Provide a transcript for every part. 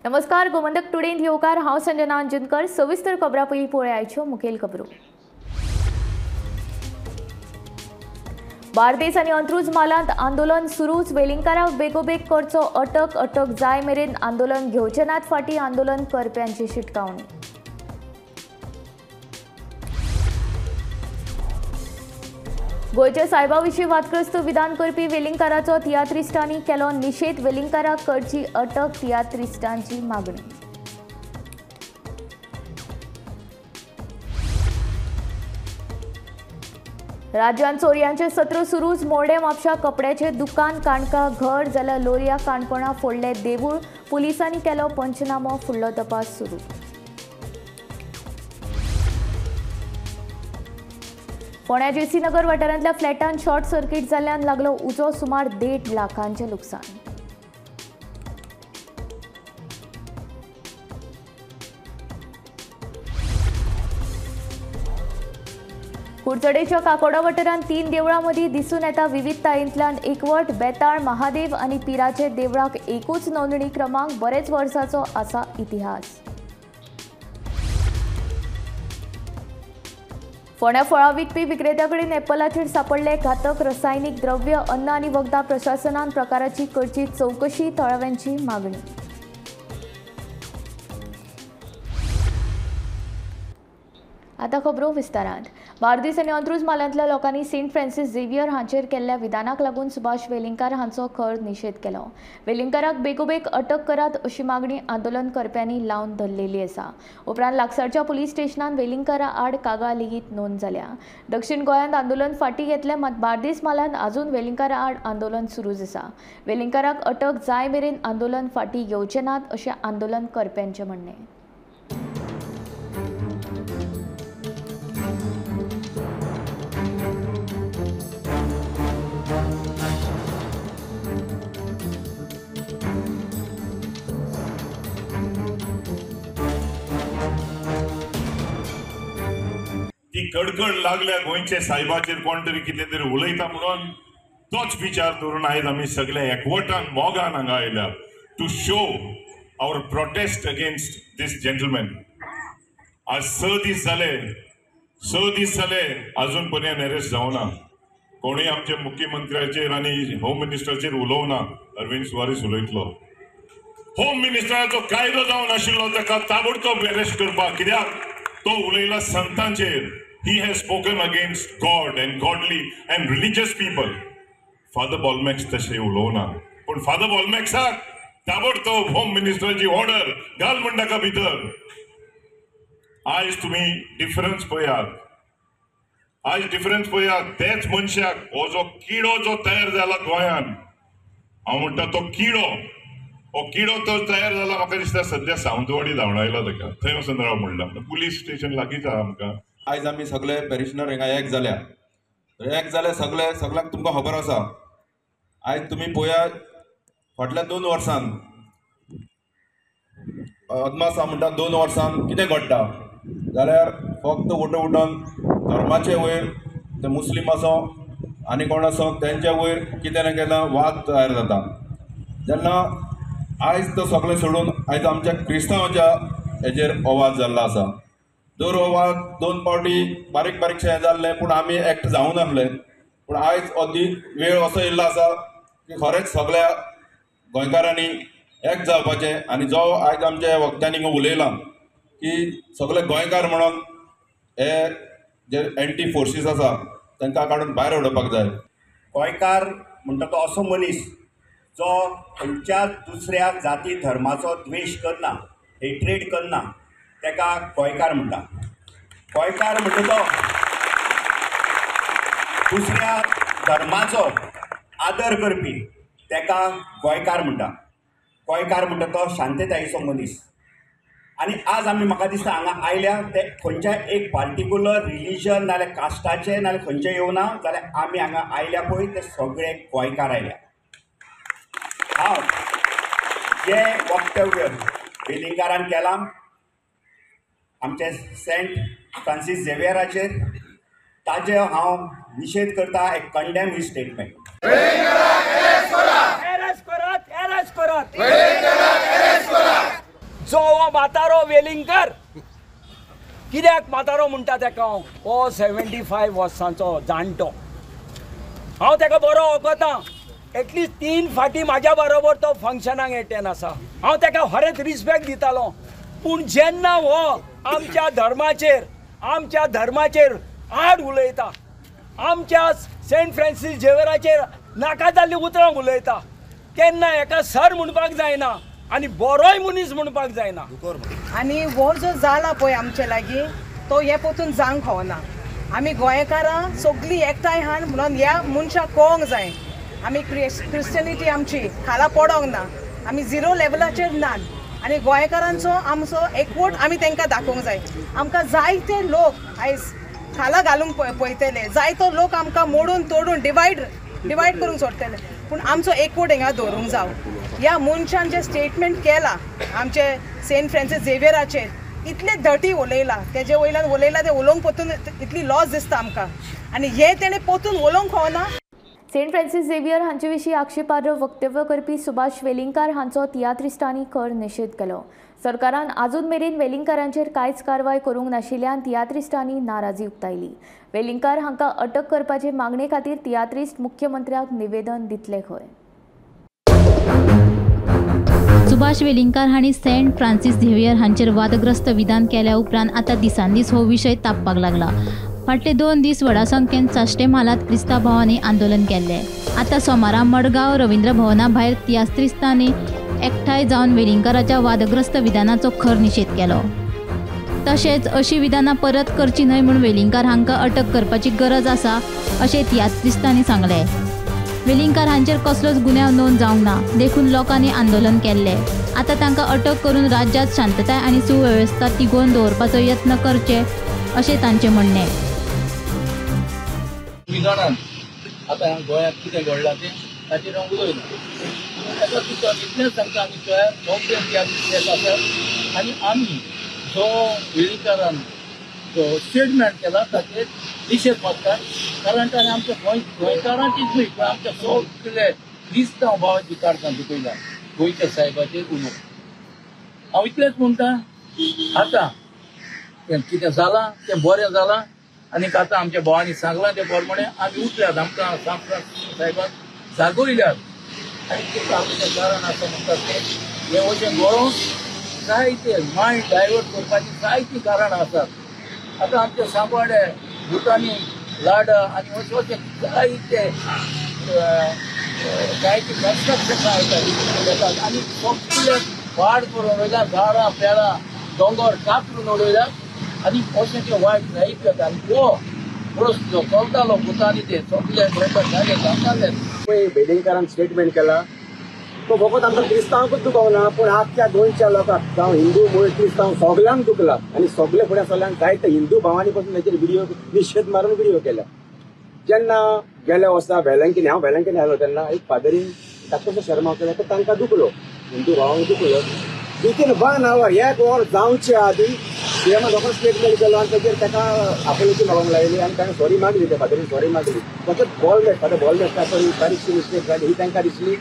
नमस्कार, गोमंतक टुडे येवकार हांव संजना अंजुनकर। सविस्तर खबरां पयलीं पळोवया आयच्यो मुखेल खबरो। बार्देस आनी अंत्रुज मालांत आंदोलन सुरूच। वेलिंगकारांक बेगोबेग करचो अटक जाय मेरेन आंदोलन घेवचे नात फाटीं आंदोलन करप्यांची शिटकावणी। गोयच्या सायबा विशीं वादग्रस्त विधान करपी वेलिंगकाराचो तियात्रिस्टांनी केलो निशेध। वेलिंगकाराक करची अटक, तियात्रिस्टांची मागणी। राज्यांत चोरयांचे सत्र सुरूच। मोरडे म्हापशा कपड्याचे दुकान, काणका घर जाल्यार लोरया काणकोणा फोडले देवूळ। पुलिसांनी केलो पंचनामो, फुडलो तपास सुरू। फोंड्या जेसी नगर वाठारांतल्या फ्लॅटांत शॉर्ट सर्किट जाल्ल्यान लागलो उजो। सुमार 1.5 लाखांचे लुकसाण। कुडचडेच्या काकोडा वाठारांत 3 देवळां मदीं दिसून येता विविधतायेंतल्यान एकवट। बेताळ, महादेव आनी पिराचे देवळाक एकूच नोंदणी क्रमांक। बरेच वर्सांचो आसा इतिहास। फोंड्या फळां विकपी विक्रेत्याकडेन एप्पलाचेर सांपडले घातक रसायनीक द्रव्य। अन्न आनी वखदां प्रशासनान प्रकाराची करची चवकशी, थळाव्यांची मागणी। आतां खबरो विस्तारांत। बार्देस आनी अंत्रुज मालांतल्या लोकांनी सेंट फ्रांसीस झेवियर हांचेर केल्ल्या विधानाक लागून सुभाष वेलिंगकार हांचो खर निशेध केलो। वेलिंगकाराक बेगोबेग अटक करात अशी मागणी आंदोलन करप्यांनी लावन धरलेली आसा। उपरांत लागसारच्या पुलीस स्टेशनान वेलिंगकारा आड कागाळ लेगीत नोंद जाल्या। दक्षिण गोंयांत आंदोलन फाटीं घेतलें, मात बार्देस मालांत आजून वेलिंगकारा आड आंदोलन सुरूच आसा। वेलिंगकाराक अटक जाय मेरेन आंदोलन फाटीं घेवचें नात अशें आंदोलन करप्यांचें म्हणणें। ती कडकड लागल्या गोंयचे सायबाचेर कोण तरी कितें तरी उलयता म्हणून तोच विचार धरून आयज आमी सगळे एकवटान मोगान हांगा आयल्या to show our protest against this gentleman. आज 6 दीस जाले अजून पर्यंत अरेस्ट जावना। कोणूय आमच्या मुख्यमंत्र्याचेर आनी होम मिनिस्टराचेर उलोवना। अरविंद सुवारीस उलयतलो। होम मिनिस्टराचो कायदो जावन आशिल्लो ताका ताबडतोब अरेस्ट करपाक, कित्याक तो उलयला संतांचेर। He has spoken against God and godly and religious people. Father Bolmax तशें उलोवना, पूण फादर बॉलमॅक्साक ताबडतोब होम मिनिस्टराची ऑर्डर घाल म्हण ताका भितर। आयज तुमी डिफरन्स पळयात। तेच मनशाक हो जो किडो जो तयार जाला गोंयान, हांव म्हणटा तो किडो तो तयार जाला। म्हाका दिसता सध्या सावंतवाडी धांवडायला ताका, थंय वचून राव म्हणला। पुलीस स्टेशन लागींच आहा आमकां। आयज आमी सगळे पेरिशनर हिंगा एक जाले सगळ्यांक तुमकां खबर आसा। आयज तुमी पळया, फाटल्या 2 वर्सान अदमासा म्हणटा 2 वर्सान कितें घडटा जाल्यार फक्त उठून धर्माचे वयर ते मुस्लीम आसो आनी कोण आसो तेंच्या वयर कितें ना कितें वाद तयार जाता। जेन्ना आयज तो सगळें सोडून आयज आमच्या क्रिस्तांवांच्या हेजेर हो वाद जाल्लो आसा। दर हो वाद 2 फावटी बारीकशें जाल्लें, पूण आमी एक्ट जावं नासले। पूण आयज वेळ असो येयल्लो आसा की खरेंच सगळ्या गोंयकारांनी एक जावपाचें। आनी जो आयज आमच्या वक्त्यांनी उलयला की सगळे गोंयकार म्हणून हे जे एंटी फोर्सीस आसा तांकां काडून भायर उडोवपाक जाय। गोंयकार म्हणटा तो असो मनीस जो खंयच्या दुसऱ्या जाती धर्माचो द्वेश करना, हेट्रेड करना, तेका गोंयकार म्हणटा। गोंयकार म्हणटा तो दुसऱ्या धर्माचो आदर करपी, तेका गोंयकार म्हणटा। गोंयकार म्हणटा तो शांततायेचो मनीस। आनी आज आमी म्हाका दिसता हांगा आयल्या ते खंयच्याय एक पार्टिक्युलर रिलीजन नाल्यार कास्टाचे नाल्यार खंयचे येवना, जाल्यार आमी हांगा आयल्या पळय ते सगळे गोंयकार आयल्या। हांव जे वक्तव्य वेलिंगकारान केलां आमचे सेंट फ्रांसीस झेवियराचेर, ताजे हांव निशेध करता। I condemn he statement. जो हो म्हातारो वेलिंगकर कित्याक म्हातारो म्हणटा ताका हो 75 वर्सांचो जाणटो हांव ताका बरो वळखतां एटलीस्ट 3 फाटी म्हाज्या बरोबर तो फंक्शनाक एटेंड आसा हांव ताका खरेंच रिस्पेक्ट दितालो पूण जेन्ना हो आमच्या धर्माचेर आड उलयता आमच्या सेंट फ्रांसीस झेवियराचेर नाका जाल्ली उतरां उलयता तेन्ना हेका सर म्हणपाक जायना आनी बरोय मनीस म्हणपाक जायना आनी हो जो जाला पळय आमचे लागीं तो हे पोतून जावंक खावना आमी गोंयकारां सगळीं एकठांय हाड म्हणून ह्या मनशाक कळोंक जाय आमी क्रिश्चनिटी आमची खाला पडोंक ना आमी 0 लेवलाचेर नात आनी गोंयकारांचो आमचो एकवट आमी तांकां दाखोवंक जाय आमकां जायते लोक आयज खाला घालूंक पळयतले जायतो लोक आमकां मोडून तोडून डिवायड करूंक सोडटले पूण आमचो एकवट हिंगा दवरूंक जावो ह्या मनशान जे स्टेटमेंट केला आमचे सेंट फ्रांसीस झेवियराचेर इतले धटी उलयला तेजे वयल्यान उलयला ते उलोवंक पोतून इतली लॉस दिसता आमकां आनी हे तेणें पोतून उलोवंक खावना सेंट फ्रांसीस झेवियर हांचे विशीं आक्षेपार्ह वक्तव्य करपी सुभाष वेलिंगकार हांचो तियात्रिस्टांनी खर निशेध केलो सरकारान आजून मेरेन वेलिंगकारांचेर कांयच कारवाय करूंक नाशिल्ल्यान तियात्रिस्टांनी नाराजी उक्तायली वेलिंगकार हांकां अटक करपाचे मागणे खातीर तियात्रिस्ट मुख्यमंत्र्याक निवेदन दितले खंय सुभाष वेलिंगकार हांणी सेंट फ्रांसीस झेवियर हांचेर वादग्रस्त विधान केल्या उपरांत आतां दिसान दीस हो विशय तापपाक लागला फाटले 2 दीस व्हडा संख्येन साश्टे म्हालांत क्रिस्तांव भावांनी आंदोलन केल्लें आतां सोमारा मडगांव रवींद्र भवना भायर तियात्रिस्तांनी एकठांय जावन वेलिंगकाराच्या वादग्रस्त विधानाचो खर निशेध केलो तशेंच अशीं विधानां परत करची न्हय म्हूण वेलिंगकार हांकां अटक करपाची गरज आसा अशें तियात्रिस्तांनी सांगलें वेलिंगकार हांचेर कसलोच गुन्यांव नोंद जावंक ना देखून लोकांनी आंदोलन केल्लें आतां तांकां अटक करून राज्यांत शांतताय आनी सुवेवस्था तिगोवन दवरपाचो यत्न करचे अशें तांचें म्हणणें आतां गोंयांत कितें घडलां तें ताचेर हांव उलयना ताका इतलेंच सांगता आमी सगळे आसात आनी आमी जो वेलिंगकारान जो स्टेटमेंट केला ताचेर निशेध मारता कारण ताणें आमच्या गोंयकारांचीच न्हय पण आमच्या सगळे क्रिस्तांव भावाची काडटां दुखयला गोंयच्या साहेबाचेर उलोवंक हांव इतलेंच म्हणटा आतां कितें जालां तें बरें जालां आनीक आतां आमच्या भावांनी सांगलां ते प्रमाणे आमी उठल्यात आमकां साहेबाक जागोयल्यात आनी कितें आमचें कारण आसा म्हणटात तें हे वचन गोळोवंक जायते मायंड डायवर्ट करपाची जायतीं कारणां आसात आतां आमचे सांबाडे भुतानी लाडा आनी अशें अशें जायते कन्स्ट्रक्शनां येतात आनी सगळे वाड करून वयल्यात झाडां पेडां दोंगर कातरून उडयल्यात आनी अशें तें वायट जायत जाता आनी तो प्रश्न जो चलतालो भुतानी ते सगळे जागे जाताले पळय वेलिंगकारान स्टेटमेंट केला तो फकत आमकां क्रिस्तांवांकूच दुखोवना पूण आख्या गोंयच्या लोकांक जावं हिंदू मूळ क्रिस्तांव सगळ्यांक दुखला आनी सगळे फुडें चल्ल्यान जायते हिंदू भावांनी पासून हेचेर व्हिडिओ निशेध मारून व्हिडिओ केला जेन्ना गेल्या वर्सा वेलंकनी हांव वेलंकनी आयलो तेन्ना एक फादरीन डॉक्टर शर्मा केलो तो तांकां दुखलो हिंदू भावांक दुखलो विथीन 1 hour 1 वर जावचे आदीं सीएमान रोखडो स्टेटमेंट केलो आनी ताचेर ताका आपोलोजी मागूंक लायली आनी ताणें सॉरी मागली त्या फादरीन सॉरी मागली फकत बॉल मेळटा सॉरी बारीकशी मिस्टेक जाली ही तांकां दिसली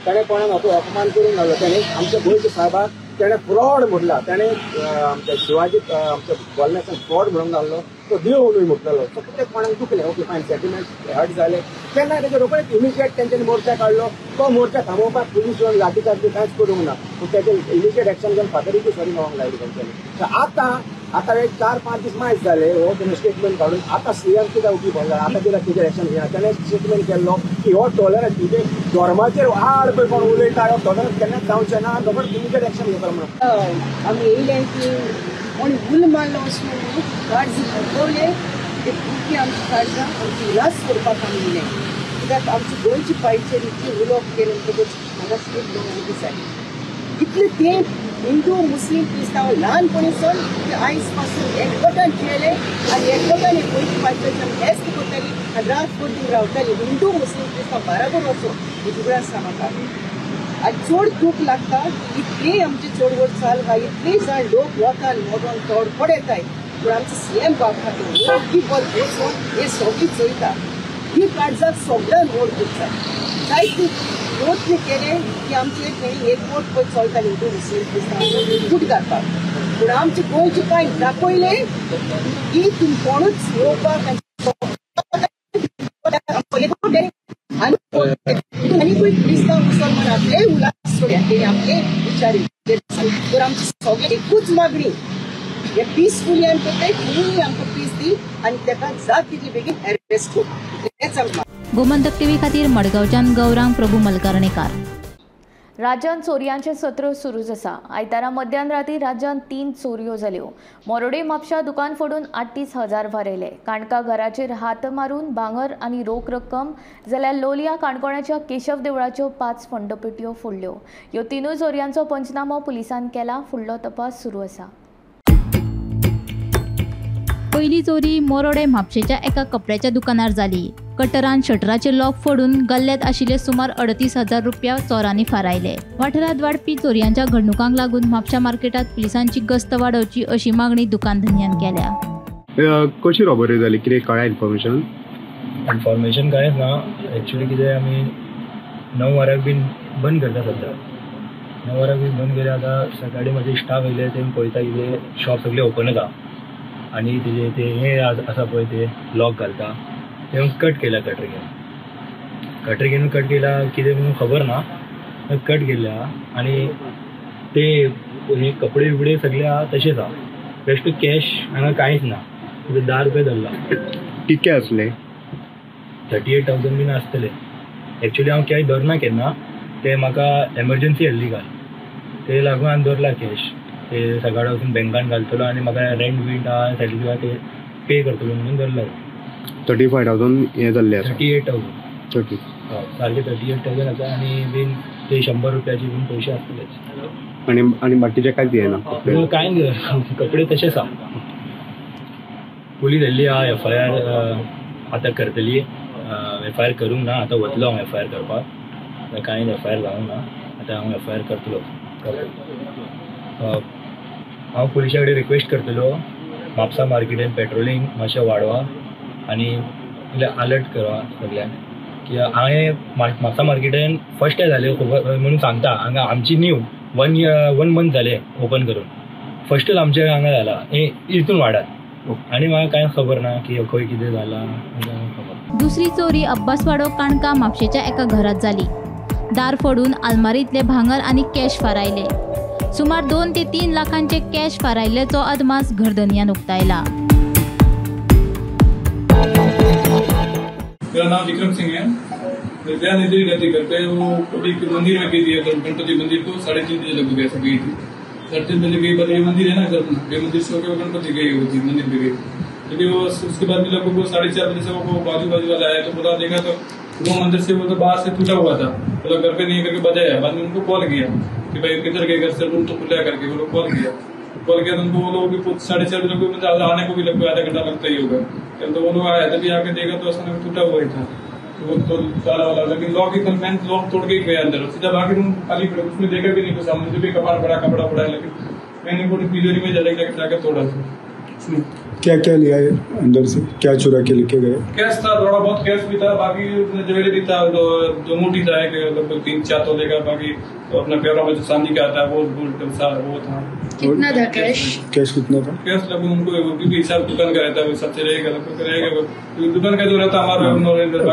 ताणें कोणाक हातूंत अपमान करून घालो ताणें आमच्या गोंयच्या साहेबाक ताणें फ्रॉड म्हटला ताणें आमच्या शिवाजी आमच्या गोलमेसान फ्रॉड म्हणून घाल्लो तो देव म्हणून म्हटलेलो सो ते कोणाक दुखलें ओके फायन सेटलमेंट हट जालें तेन्ना ताचे रोखडेच इमिजिएट तेंच्यांनी मोर्चा काडलो तो मोर्चा थांबोवपाक पुलीस येवन लाठीचार्ज कांयच करूंक ना पूण तेजेर इमिजिएट एक्शन घेवन फादरीची सॉरी मागूंक लायली तेंच्यांनी आतां एक 4-5 दीस मायज जाले हो तेणें स्टेटमेंट काडून आतां सीएम कित्याक उठी पडला आतां कित्याक तेजेर एक्शन घेना तेणें स्टेटमेंट केल्लो की हो टॉलरन्स म्हणजे धर्माचेर आड पळय कोण उलयता हो टॉलरन्स केन्नाच जावचें ना रोखडेच इमिजिएट एक्शन घेतलो म्हणून आमी येयले की कोणी उल मारलो वचून काळजी भरगवले ते भुरगीं आमची काळजां आमची रस करपाक आमी येयले कित्याक आमची गोंयची पायचेर इतली उलोवप केलें म्हणटकच म्हाका स्टेट दवरूंक जाय इतलें तेंप हिंदू मुस्लीम क्रिस्तांव ल्हानपणीसून ते आयज पासून एकवटान जियेले आनी एकवटान हे गोंयची पायचेर फेस्त करताली आनी रात पडून रावताली हिंदू मुस्लीम क्रिस्तांव बराबर वचून ही झगडा आसा म्हाका आनी चड दूख लागता इतली आमची चडवड चलता इतली जाण लोक वतान मोडून तोडफोडेताय पूण आमचो सीएम बाबा की बॉल वचून हे सगळी चोयता ही काळजाक सगळ्यान व्हड दुख जाय जायती यत्न केले की आमची एक वोट पळय चलता हिंदू मुस्लीम क्रिस्तांव फूट घालपाक पूण आमचे गोंयचे कांय दाखयले की तुम कोणूच येवपाक आनी क्रिस्तांव मुसलमान आपले उल्हास आपले विचार तर आमची सगळे एकूच मागणी हे पीसफुली आमकां ते खंयूय आमकां पीस दी आनी ताका जात तितले बेगीन अरेस्ट कर हेच आमकां. गोमंतक टीव्ही खातीर मडगांवच्यान गौरांग प्रभू मलकारणेकार. राज्यांत चोरयांचें सत्र सुरूच आसा. आयतारा मध्यान राती राज्यांत 3 चोरयो जाल्यो. मोरोडे म्हापशा दुकान फोडून 38,000 वारयले. काणका घराचेर हात मारून भांगर आनी रोख रक्कम जाल्यार लोलया काणकोणाच्या केशव देवळाच्यो 5 फंडपेटयो फोडल्यो. ह्यो 3 चोरयांचो पंचनामो पुलिसांन केला. फुडलो तपास सुरू आसा. पयली चोरी मोरोडे म्हापशेच्या एका कपड्याच्या दुकानार जाली. कटरान शटराचे लॉक फोडून गल्ल्यांत आशिल्ले सुमार 38,000 रुपया चोरांनी फारायले. वाठारांत वाडपी चोरयांच्या घडणुकांक लागून म्हापशा मार्केटात पुलिसांची गस्त वाडोवची अशी मागणी दुकानधंद्यान केल्या. कशी रॉबरी जाली, कितें कळ्ळें इन्फॉर्मेशन कांयच ना. एक्चुअली कितें आमी 9 वरांक बीन बंद करता सद्या. 9 वरांक बीन बंद केले. आतां सकाळीं म्हाजे स्टाफ येयले, ते पळयता कितें शॉप सगळे ओपन आसा आनी तेजे ते हे आसा पळय ते लॉक घालता ते कट केल्या. कटरीगेन कट केला कितें म्हणून खबर ना. कट केल्या आनी ते हे कपडे बिपडे सगळे आहा तशेंच आहा. बेश्ट कॅश हांगा कांयच ना. 10 रुपया धरला. कितके आसले? 38,000 बीन आसतले. एक्चुअली हांव कॅश धरना केन्ना. ते म्हाका एमर्जन्सी आसली काय ते लागून हांवें धरला कॅश. ते सकाळी वचून बँकान घालतलो आनी म्हाका रेंट बीट आहा सॅलरी आहा ते पे करतलो म्हणून धरला. 35,000 हे जाल्ले आसा. 38,000 सारखे 38,000 आसा आनी बीन ते 100 रुपयाचे बीन पयशे आसतलेच. आनी बाकीचे कांयच येना. कांय कपडे तशेंच आहा. पुलीस येयल्ली आहा. FIR आतां करतली. FIR करूंक ना. आतां वतलो हांव FIR करपाक. कांय FIR जावंक ना. आतां हांव FIR करतलो. हांव पुलिसा कडेन रिक्वेस्ट करतलो म्हापसा मार्केटान पेट्रोलिंग मातशें वाडवा आनी अलर्ट करवा सगळ्यांक की हांवें म्हापसा मार्केटान फर्स्ट टायम जालें म्हणून सांगता. हांगा आमची न्यू 1 मंथ जालें ओपन करून. फर्स्टच आमच्या हांगा जाला. हितून वाडात आनी म्हाका कांय खबर ना की खंय कितें जालां. दुसरी चोरी अब्बासवाडो काणका म्हापशेच्या एका घरात जाली. दार फोडून आलमारीतले भांगर आनी कॅश फारायले. सुमार 2 ते 3 लाखांचे कॅश फारायल्ल्याचो अदमास घरधनियान उक्तायला. मेरा नाम विक्रम सिंह है. मैं निधि गति करते वो कभी मंदिर में गई थी. गणपति मंदिर को 3:30 बजे लगभग ऐसा गई थी. 3:30 बजे गई. पर ये मंदिर है ना ये मंदिर से होकर गणपति गई हुई थी. मंदिर पे गई. लेकिन वो उसके बाद लगभग 4:30 बजे से वो बाजू वाला आया तो बोला देखा तो वो मंदिर से वो तो बाहर से टूटा हुआ था. बोला घर पे नहीं करके बजाया. बाद में उनको कॉल किया कि भाई किधर गए घर से रूम तो खुला करके. वो लोग कॉल किया तो उनको वो लोग 4:30 बजे को आने को भी लगभग आधा घंटा लगता ही होगा. तो वो लोग आया तभी आके देखा तो अचानक टूटा हुआ ही था. तो वो तो ताला वाला लेकिन लॉक ही कन्फेंस लॉक तोड़ के गया अंदर. सीधा बाकी रूम खाली पड़ा. उसमें देखा भी नहीं कुछ. मुझे भी कपड़ा पड़ा है लेकिन मैंने पूरी तिजोरी में जाकर तोड़ा था. क्या क्या लिया है अंदर से, क्या चुरा के लेके गए? कैश था, थोड़ा बहुत कैश भी था. बाकी ज्वेलरी था. दो मोटी था लगभग 3-4 तोले का. बाकी तो अपना प्यारा बच्चा चांदी का आता है वो था. कितना था कैश? कैश कितना था? कैश लगभग उनको हिसाब दुकान का रहता है सबसे रहेगा. दुकान का जो रहता हमारा.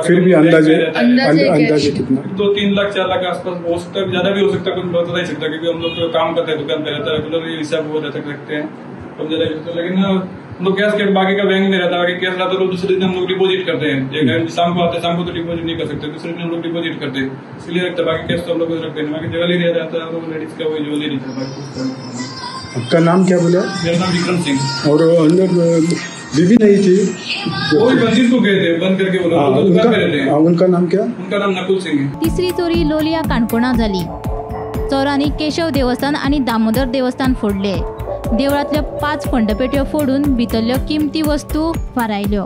फिर भी अंदाजे कितना? 2-3 लाख 4 लाख के आसपास हो सकता है. ज्यादा भी हो सकता है. कुछ बता नहीं सकता क्योंकि हम लोग काम करते हैं दुकान पे रहता है. रेगुलर हिसाब वो रहता रखते हैं कम ज्यादा भी. लेकिन हम लोग कैश बाकी का बैंक में रहता है. कैश रहता है दूसरे दिन हम लोग डिपोजिट करते हैं. शाम को आते हैं. शाम को तो डिपोजिट नहीं कर सकते. दूसरे दिन हम लोग डिपोजिट करते हैं. इसलिए रखते हैं. बाकी कैश तो हम लोग रखते हैं. बाकी ज्वेलरी रहता है. लेडीज का वही ज्वेलरी था. आपका नाम क्या बोला? मेरा नाम विक्रम सिंह. और अंदर बीवी नहीं थी? वो भी मंदिर को गए थे बंद करके. वो लोग दुकान पे रहते हैं. उनका नाम क्या? उनका नाम नकुल सिंह है. तिसरी चोरी लोलया काणकोणा जाली. चोरांनी केशव देवस्थान आनी दामोदर देवस्थान फोडले. देवळांतल्यो 5 फंडपेट्यो फोडून भितरल्यो किमती वस्तू फारायल्यो.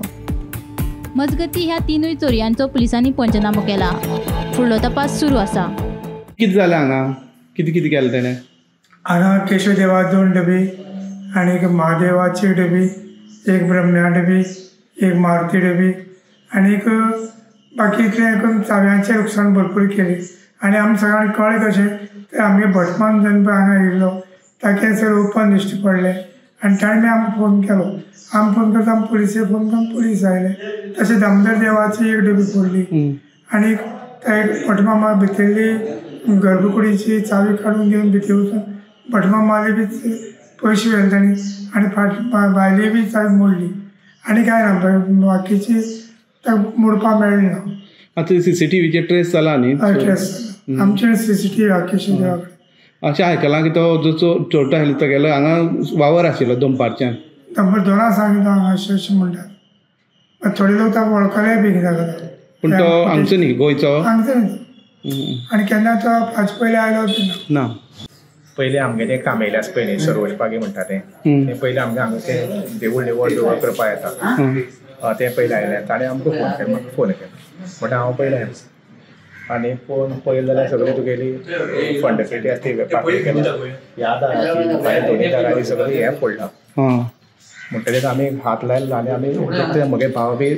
मजगती ह्या 3 चोरयांचो पुलिसांनी पंचनामो केला. फुडलो तपास सुरू आसा. कितें जालें हांगा? कितें केलें तेणें? हांगा केशवदेवा 2 डबे आनी एक महादेवाची डबी, एक ब्रह्म्या डबी, एक मारुती डबी आनी बाकी इतलें चाव्यांचें नुकसाण भरपूर केलें. आनी आमी सगळ्यांक कळ्ळें कशें तर आमगे भटमान जेन्ना पळय हांगा येयल्लो ताका सर ओपन दिश्टी पडलें आनी ताणें आमकां फोन केलो. आमी फोन करता आमी पुलिसेक फोन करून पुलीस आयले. तशें दामोदर देवाची एक डबी फोडली आनी भटमामा भितरली गर्भकुडीची चावी काडून घेवन भितर वचून भटमामाले बी पयशे व्हेले तांणी आनी भायली बी चावी मोडली आनी कांय ना बाकीची मोडपा मेळ्ळी ना. आतां CCTVचे ट्रेस जाला न्ही? ट्रेस आमचे CCTV हा केशव देवा कडेन. अशें आयकलां की तो जो चोरटो आशिल्लो तेगेलो हांगा वावर आशिल्लो दनपारच्यान. दनपार 2 सांगितलो हांगा अशें म्हणटात. थोडे लोक ताका वळखले बी कित्याक लागून. पूण तो हांगचो न्ही गोंयचो? हांगचो न्ही. आनी केन्ना तो हाचे पयलीं आयलो बी ना. पयलीं आमगे तें कामेले आसा पळय न्ही सरोज पागी म्हणटा तें पयलीं आमगे हांगा तें देवूळ करपा येता तें पयलीं आयलें. ताणें आमकां फोन केलो बट हांव पयलें आनी फोन पळयलें जाल्यार सगळी तुगेली फंडपेटी आसा ती पाकळी केल्या ह्या दाराची दोनी दारांनी सगळें हें फोडलां. म्हणटकीच आमी हात लायले आनी आमी म्हगे भाव बी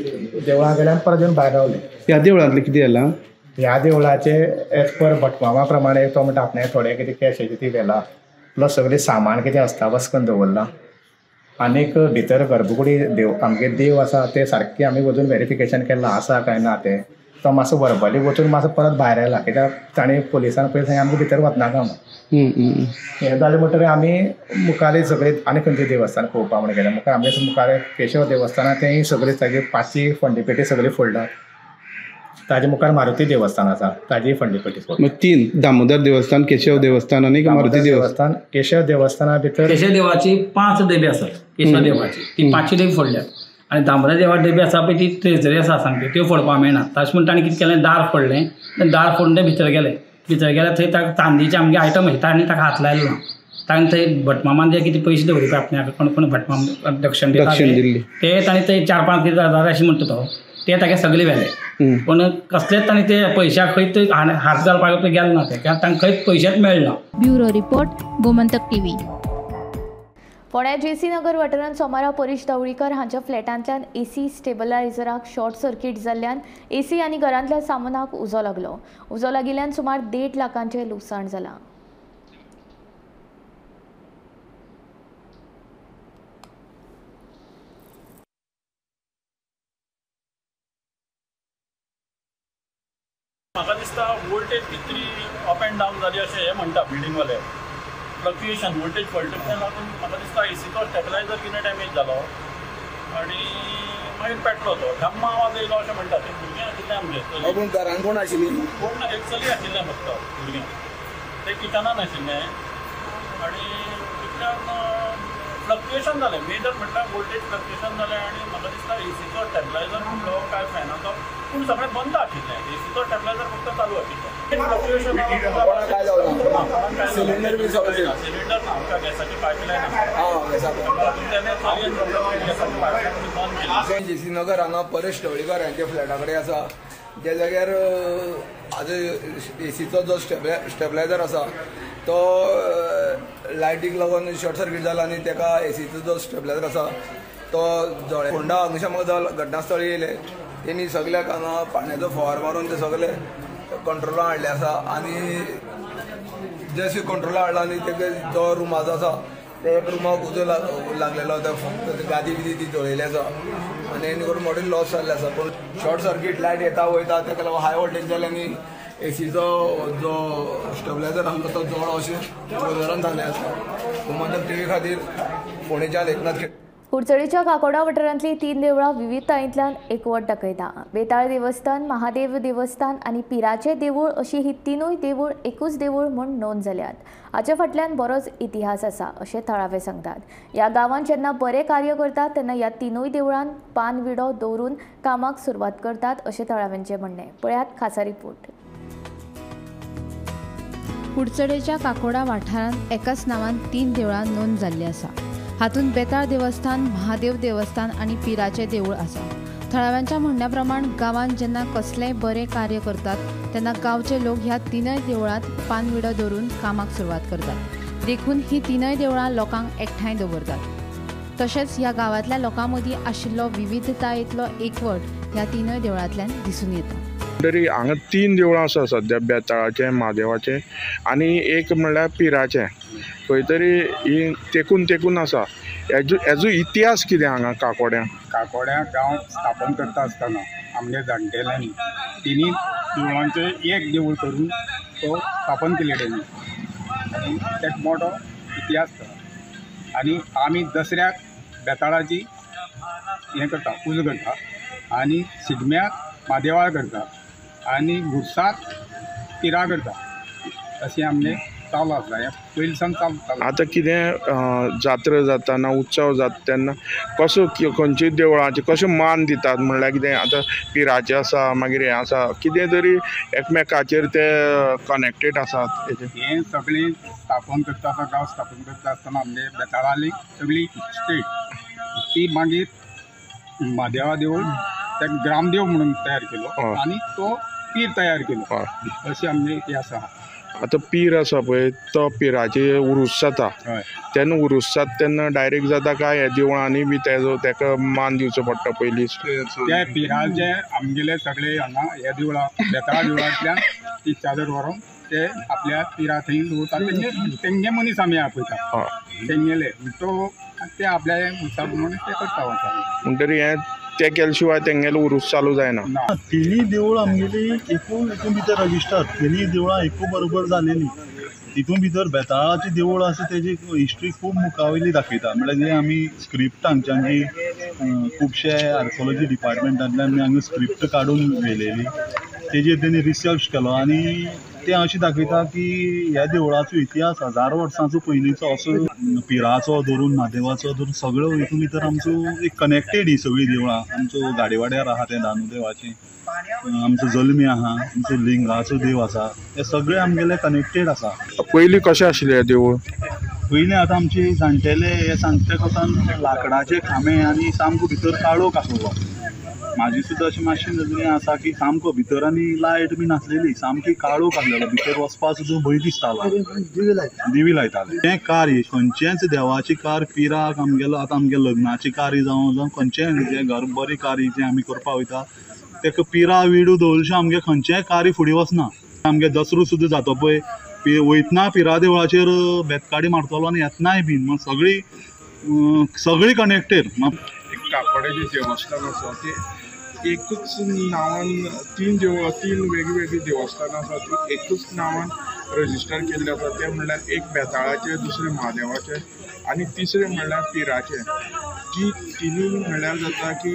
देवळां गेले आनी परत येवन भायर रावले. ह्या देवळांतलें कितें जालां? ह्या देवळाचे एज पर भटमामा प्रमाणे तो म्हणटा आपणें थोडें कितें कॅशाची ती व्हेलां प्लस सगळें सामान कितें अस्तावस करून दवरलां. आनीक भितर गर्भकुडी देव आमगे देव आसा ते सारकें आमी वचून व्हेरिफिकेशन केलां आसा काय ना तें. तो मातसो वरपली वचून मातसो परत भायर आयला कित्याक ताणें पुलिसान पयलीं सांगलें आमकां भितर वचनाका म्हणून. हें जालें म्हणटकीर आमी मुखारी सगळीं आनी खंयचें देवस्थान पळोवपा म्हणून गेले. मुखार आमगे मुखार केशव देवस्थान तेंय सगळीं ताजी 5ची फंडपेटी सगळी फोडलात. ताजे मुखार मारुती देवस्थान आसा ताजी फंडपेटी फोडली. 3 दामोदर देवस्थान, केशव देवस्थान आनी मारुती देवस्थान. केशव देवस्थाना भितर केशव देवाची 5 डबी आसात. केशव देवाची ती 5ची डबी फोडल्यात आनी दामोदर देवा डबी आसा पळय ती ट्रेजरी आसा सामकी त्यो फोडपा मेळना. तशें म्हण ताणें कितें केलें दार फोडलें दार फोडून ते भितर गेले थंय ताका चांदीचे आमगे आयटम आशिल्ले ताणें ताका हात लायलो ना. ताणें थंय भटमामान जे कितें पयशे दवरिल्ले आपणाक कोण भटमाम दक्षिण दिल्ली ते ताणें थंय 4-5 कितें हजार अशें म्हणटा तो ते ताका सगळे व्हेले. पूण कसलेच ताणें ते पयशाक खंयच हात घालपाक गेले ना ते कित्याक तांकां खंयच पयशेच मेळना. Bureau report Gomantak TV. फोंड्या JC नगर वाठारांत सोमारा परेश दवळीकर हांच्या फ्लॅटांतल्यान AC स्टेबलायझराक शॉर्ट सर्किट जाल्ल्यान AC आनी घरांतल्या सामानाक उजो लागलो. उजो लागिल्ल्यान सुमार 1.5 लाखांचें लुकसाण जालां. म्हाका दिसता वोल्टेज कितली अप एंड डावन जाली अशें हे म्हणटा बिल्डिंगवाले. फ्लक्च्युएशन वोल्टेज फॉल्टाच्या लागून म्हाका दिसता ACचो स्टेबलायझर कितें डॅमेज जालो आनी मागीर पेटलो तो धम्मा आवाज येयलो अशें म्हणटा. ते भुरगीं आशिल्ले आमचे पूण घरान कोण आशिल्ली? कोण एक चली आशिल्लें फक्त भुरगीं. ते किचनान आशिल्लें आनी तितल्यान फ्लक्च्युएशन जालें. मेजर म्हणल्यार वोल्टेज फ्लक्च्युएशन जालें आनी म्हाका दिसता ACचो स्टेबलायझर फुडलो काय फॅनाचो पूण सगळें बंद आशिल्लें. ACचो स्टेबलायझर फक्त चालू आशिल्लो. सिलिंडर बी सगळें सिलिंडर ना आमकां गॅसाची पायपलायन JC नगर हांगा परेश ढवळीकर हांच्या फ्लॅटा कडेन आसा. जे जाग्यार आतां ACचो जो स्टेबलायझर आसा तो लायटीक लागून शॉर्ट सर्कीट जाला आनी ताका ACचो जो स्टेबलायझर आसा तो जळ्ळें. फोंडा अग्निशामक घटनास्थळी येयले. तेणी सगळ्याक हांगा पाण्याचो फवार मारून ते सगळे कंट्रोला हाडले आसा आनी जशें कंट्रोला हाडला आनी तेगे जो रुमाचो आसा ते एक रुमाक उजो लागलेलो गादी बिदी ती जळयली आसा आनी एनी करून मोठे लॉस जाल्ले आसा. पूण शॉर्ट सर्कीट लायट येता वयता ताका लागून हाय वोल्टेज जाले आनी ACचो जो स्टेबलायझर आसलो तो जळ अशें उदाहरण जाल्लें आसा. गोमंतक TV खातीर फोंडेच्यान एकनाथ. कुडचडेच्या काकोडा वाठारांतलीं 3 देवळां विविधतायेंतल्यान एकवट दाखयता. बेताळ देवस्थान, महादेव देवस्थान आनी पिराचें देवूळ अशीं ही तिनूय देवूळ एकूच देवूळ म्हूण नोंद जाल्यात. हाचे फाटल्यान बरोच इतिहास आसा अशें थळावे सांगतात. ह्या गांवांत जेन्ना बरें कार्य करतात तेन्ना ह्या तिनूय देवळांत पान विडो दवरून कामाक सुरवात करतात अशें थळाव्यांचें म्हणणें. पळयात खासा रिपोर्ट. कुडचडेच्या काकोडा वाठारांत एकाच नांवान 3 देवळां नोंद जाल्लीं आसा. हातूंत बेताळ देवस्थान, महादेव देवस्थान आनी पिराचें देवूळ आसा. थळाव्यांच्या म्हणण्या प्रमाण गांवांत जेन्ना कसलेंय बरें कार्य करतात तेन्ना गांवचे लोक ह्या तिनय देवळांत पानविडो दवरून कामाक सुरवात करतात. देखून ही तिनय देवळां लोकांक एकठांय दवरतात. तशेंच ह्या गांवांतल्या लोकां मदीं आशिल्लो विविधतायेंतलो एकवट ह्या तिनय देवळांतल्यान दिसून येता. तरी हांगा 3 देवळां आसा सद्या, बेताळाचें, म्हादेवाचें आनी एक म्हणल्यार पिराचें. खंय तरी ही तेकून आसा. हेजो इतिहास कितें हांगा काकोड्यां? काकोड्यां गांव स्थापन करता आसतना आमच्या जाणटेल्यांनी तिनी देवळांचें एक देवूळ करून तो स्थापन केले तेणी आनी तेका मोठो इतिहास आसा. आनी आमी दसऱ्याक बेताळाची हें करता, पुजा करता आनी शिगम्याक म्हादेवाळ करता आनी घुरसाक पिरा करता. अशें आमचें चालू आसा, हें पयलींसान चालू. आतां कितें जात्रा जातना उत्सव जाता तेन्ना कसो खंयच्या देवळांचे कशें मान दितात? म्हणल्यार कितें आतां पिराचें आसा, मागीर हें आसा, कितें तरी एकमेकाचेर ते कनेक्टेड आसात? हें सगळें स्थापन करता आसतना, गांव स्थापन करता आसतना आमचे बेताळाली सगळी स्टेट ती मागीर म्हादेवा देवूळ तेका ग्रामदेव म्हणून तयार केलो आनी तो पीर तयार केलो. अशें आमचें हें आसा. आतां पीर आसा पळय तो पिराचे उरूस जाता तेन्ना उरूस जाता तेन्ना डायरेक्ट जाता काय ह्या देवळांनी बी तेका मान दिवचो पडटा पयलींच? त्या पिराचे आमगेले सगळे हांगा ह्या देवळा बेताळा देवळांतल्यान ती चादर व्हरून ते आपल्या पिरा थंय दवरता. तेंगे मनीस आमी आपयता तेंगेले तो ते आपल्या उरसा म्हणून ते करता वता. म्हणटरी हें ते केल्या शिवाय तेंगेलो उरूस चालू जायना. तिनी देवूळ आमगेली हितून भितर रजिस्टर तिनी देवळां एकू बरोबर जालेली. हितून भितर बेताळाचें देवूळ आसा तेजी हिस्ट्री खूब मुखावेली दाखयता. म्हळ्यार जे आमी स्क्रिप्ट हांगच्यान जी खुबशे आर्कोलॉजी डिपार्टमेंटांतल्यान हांगा स्क्रिप्ट काडून व्हेलेली तेजेर तेणी रिसर्च केलो आनी ते अशें दाखयता की ह्या देवळाचो इतिहास हजारो वर्सांचो पयलींचो असो पिराचो धरून म्हादेवाचो धरून सगळो हितून भितर आमचो एक कनेक्टेड ही सगळीं देवळां. आमचो गाडेवाड्यार आहा तें दानुदेवाचें, आमचो जल्मी आहा, आमचो लिंगाचो देव आसा, हे सगळे आमगेले कनेक्टेड आसा. पयलीं कशें आशिल्लें हें देवूळ? पयलीं आतां आमचे जाणटेले हे सांगता कोतान लाकडाचे खांबे आनी सामको भितर काळोख आसलो. म्हाजी सुद्दां अशी मातशी नजरे आसा की सामको भितर आनी लायट बी नासलेली, सामकी काळोख आसलेलो, भितर वचपाक सुद्दां भंय दिसतालो. दिवी लायताले. तें कार्य खंयचेंच देवाची कार पिराक आमगेलो आतां आमगे लग्नाची कार्य जावं खंयचें जें घर बरें कार्य जें आमी करपा वयता तेका पिरा विडू दवरचें आमगे खंयचेंय कार्य फुडें वचना. आमगे दसरो सुद्दां जाता पळय वयतना पिरा देवळाचेर बेतकाडी मारतलो आनी येतनाय बीन सगळीं कनेक्टेड. काकोड्याचें देवस्थान आसा तें एकूच नांवान 3 वेगळीवेगळी देवस्थानां आसा ती एकूच नांवान रजिस्टर केल्ली आसा. ते म्हणल्यार एक बेताळाचें, दुसरें म्हादेवाचें आनी तिसरें म्हणल्यार पिराचें. जी तिनूय म्हणल्यार जाता की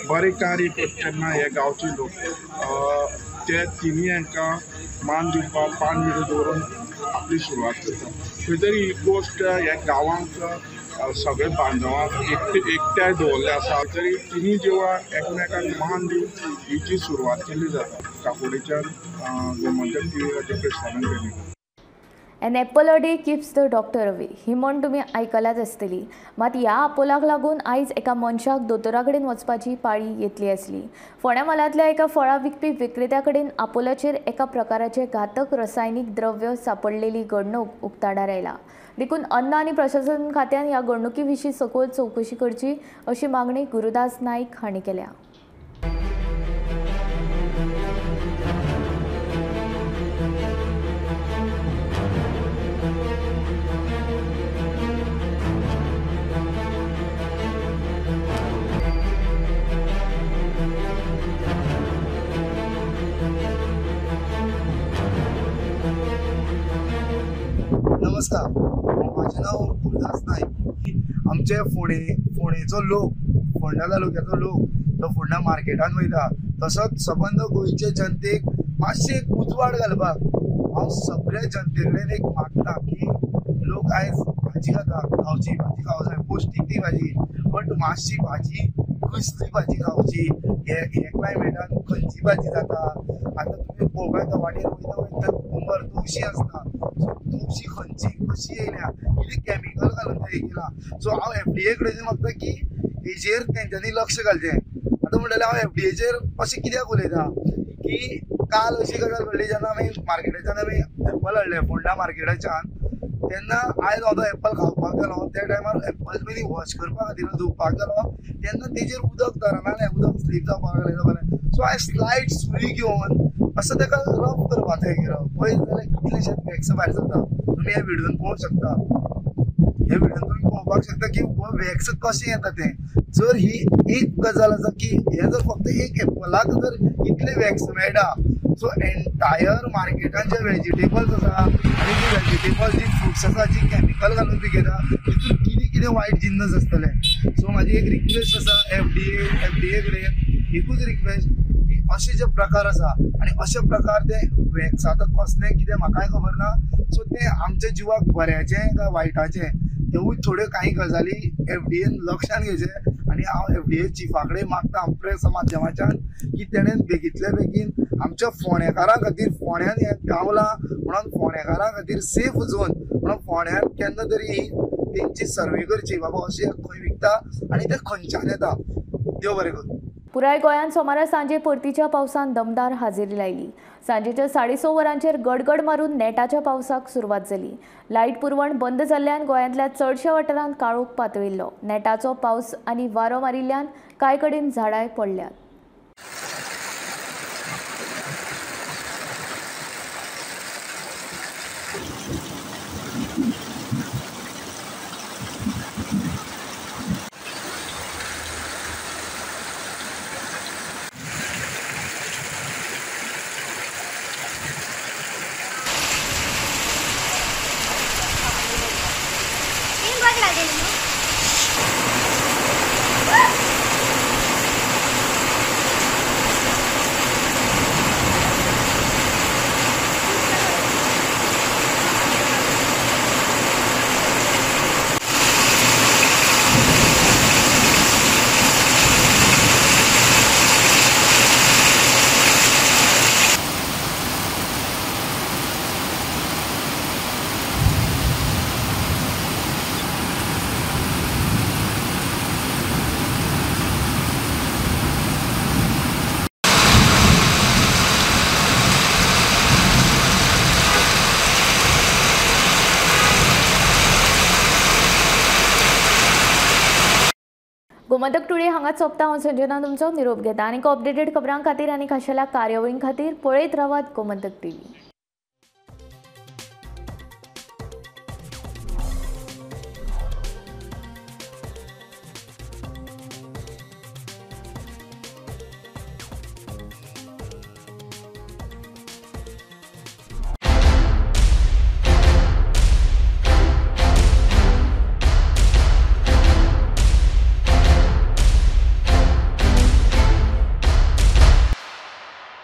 बरें कार्य करता तेन्ना हे गांवचे लोक ते तिनूय हांकां मान दिवपाक पान विडो दवरून आपली सुरवात करता. खंय तरी ही गोश्ट ह्या गांवांक सगळे बांदवांक एकठांय दवरले आसा. तरी तिनूय देवळां एकमेकांक मान दिवन ही जी सुरवात केल्ली जाता काकोडेच्यान गोमंतक टिवीच्या प्रसारण केली. An apple a day keeps the doctor away ही म्हण तुमी आयकलाच आसतली. मात ह्या आपोलाक लागून आयज एका मनशाक दोतोरा कडेन वचपाची पाळी येतली आसली. फोंड्या म्हालांतल्या एका फळां विकपी विक्रेत्या कडेन आपोलाचेर एका प्रकाराचे घातक रसायनीक द्रव्य सांपडलेली घडणूक उक्ताडार आयला. देखून अन्न आनी प्रशासन खात्यान ह्या घडणुकी विशीं सखोल चवकशी करची अशी मागणी गुरुदास नाईक हांणी केल्या. नमस्कार, माझे नाव गुरुदास नाईक. आमचे फोंडेचो लोक, फोंडा तालुक्याचो लोक तो फोंडा मार्केटान वयता तसोच सबंद गोंयचे जनतेक मातशें एक उजवाड घालपाक हांव सगळ्या जनते कडेन एक मागता की लोक आयज भाजी खाता, गांवची भाजी खावंक जाय, पौश्टीक ती भाजी, बट मातशी भाजी कसली भाजी खावची. हे क्लायमेटान खंयची भाजी जाता. आतां तुमी पळोवपाक येता वाटेर वयता उंबर तुळशी आसता, तुळशी खंयची कशी येयल्या, कितें कॅमिकल घालून ते केला. सो हांव FDA कडेन मागता की हेजेर तेंच्यांनी लक्ष घालचें. आतां म्हणटलें हांव FDAचेर अशें कित्याक उलयता की काल अशी गजाल घडली जेन्ना आमी मार्केटाच्यान एप्पल हाडले फोंडा मार्केटाच्यान. तेन्ना आयज हांव तो एप्पल खावपाक गेलो त्या टायमार एप्पल बी वॉश करपा खातीर धुवपाक गेलो तेन्ना तेजेर उदक धरना उदक स्लीप जावपाक लागलें सो हांवें स्लायड सुरी घेवन असं ताका रफ करपाक गेलो पळयत जाल्यार कितलेशेच वॅक्स भायर जाता तुमी ह्या व्हिडिओन पळोवंक शकता हे व्हिडिओन तुम्ही पळोवपाक शकता की वॅक्स कशें येता तें जर ही एक गजाल आसा की हे जर फक्त एक एप्पलाक जर इतले वॅक्स मेळटा सो एंटायर मार्केटान जे वेजिटेबल्स आसा आनी जी वेजिटेबल्स जी फ्रुट्स आसा जी कॅमिकल घालून पिकयता तितून कितें कितें वायट जिन्नस आसतले सो म्हाजी एक रिक्वेस्ट आसा एफडीए कडेन एकूच रिक्वेस्ट की अशे जे प्रकार आसा आनी अशे प्रकार ते वॅक्स आतां कसले कितें म्हाकाय खबर ना सो ते आमच्या जिवाक बऱ्याचें काय वायटाचें तेवूय थोड्यो काही गजाली एफडीएन लक्षान घेवचे आनी हांव एफडीए चिफा कडेन मागता प्रेस माध्यमाच्यान की तेणेन बेगींतल्या बेगीन आमच्या फोंडेकारां खातीर फोंड्यान हें गावलां म्हणून फोंडेकारां खातीर सेफ झोन म्हणून फोंड्यान केन्ना तरी ही तेंची सर्वे करची बाबा अशें खंय विकता आनी ते खंयच्यान येता देव बरें करूं. पुराय गोंयांत सोमारा सांजे परतीच्या पावसान दमदार हाजेरी लायली. सांजेच्या 6:30 वरांचेर गडगड मारून नेटाच्या पावसाक सुरवात जाली. लायट पुरवण बंद जाल्ल्यान गोंयांतल्या चडशा वाठारांत काळोख पातळिल्लो. नेटाचो पावस आनी वारो मारिल्ल्यान कांय कडेन झाडांय पडल्यात. गोमंतक टुडे हांगाच सोंपता. हांव संजना तुमचो निरोप घेता. आनी अपडेटेड खबरां खातीर आनी खाशेल्या कार्यावळीं खातीर पळयत रावात गोमंतक टीव्ही.